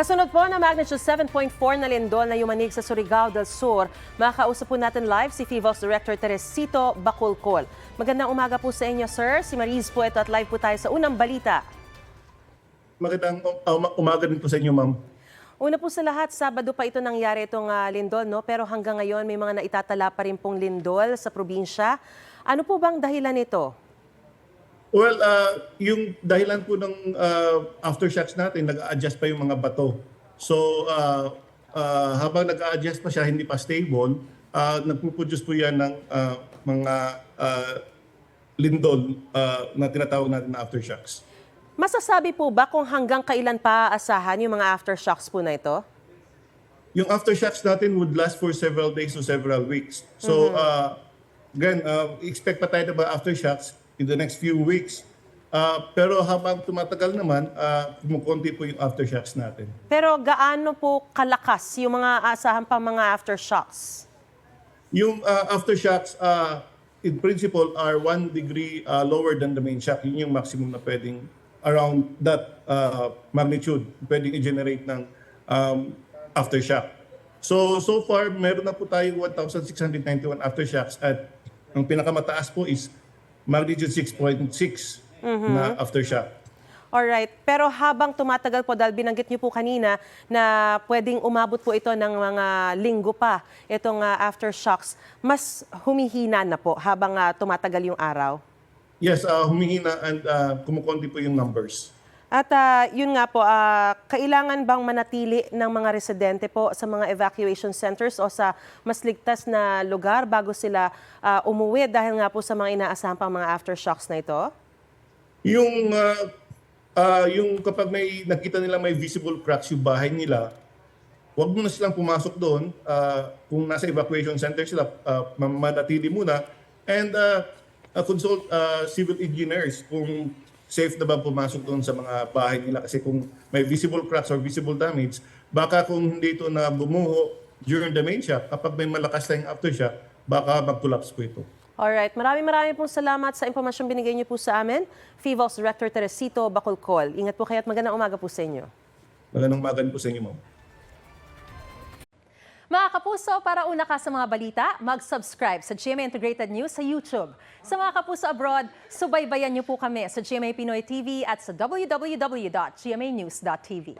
Kasunod po na magnitude 7.4 na lindol na yumanig sa Surigao del Sur, makakausap po natin live si FIVOL's Director Teresito Bacolcol. Magandang umaga po sa inyo, sir. Si Mariz po ito at live po tayo sa unang balita. Magandang umaga din po sa inyo, ma'am. Una po sa lahat, Sabado pa ito nangyari itong lindol, no? Pero hanggang ngayon may mga naitatala pa rin pong lindol sa probinsya. Ano po bang dahilan nito? Well, yung dahilan po ng aftershocks natin, nag-a-adjust pa yung mga bato. So, habang nag-a-adjust pa siya, hindi pa stable, nagpuproduce po yan ng mga lindol na tinatawag natin na aftershocks. Masasabi po ba kung hanggang kailan pa aasahan yung mga aftershocks po na ito? Yung aftershocks natin would last for several days to several weeks. So, again, expect pa tayo na ba aftershocks in the next few weeks. Pero habang tumatagal naman, kumukunti po yung aftershocks natin. Pero gaano po kalakas yung mga aasahan pa mga aftershocks? Yung aftershocks, in principle, are 1 degree lower than the main shock. Yun yung maximum na pwedeng around that magnitude, pwedeng i-generate ng aftershock. So far, meron na po tayong 1,691 aftershocks at ang pinakamataas po is magnitude 6.6 na aftershock. Alright, pero habang tumatagal po, dahil binanggit niyo po kanina na pwedeng umabot po ito ng mga linggo pa, itong aftershocks, mas humihina na po habang tumatagal yung araw? Yes, humihina and kumukonti po yung numbers. At yun nga po, kailangan bang manatili ng mga residente po sa mga evacuation centers o sa mas ligtas na lugar bago sila umuwi dahil nga po sa mga inaasahan pang mga aftershocks na ito? Yung kapag may nakita nila may visible cracks yung bahay nila, huwag muna silang pumasok doon. Kung nasa evacuation center sila, manatili muna and consult civil engineers kung safe na ba pumasok doon sa mga bahay nila. Kasi kung may visible cracks or visible damage, baka kung hindi ito na bumuho during the main shock, kapag may malakas tayong aftershock, baka mag-collapse po ito. Alright, maraming pong salamat sa impormasyong binigay niyo po sa amin. FIVOL's Director Teresito Bacolcol. Ingat po kayo at magandang umaga po sa inyo. Magandang umaga po sa inyo, ma'am. Mga kapuso, para una ka sa mga balita, mag-subscribe sa GMA Integrated News sa YouTube. Sa mga kapuso abroad, subaybayan niyo po kami sa GMA Pinoy TV at sa www.gmanews.tv.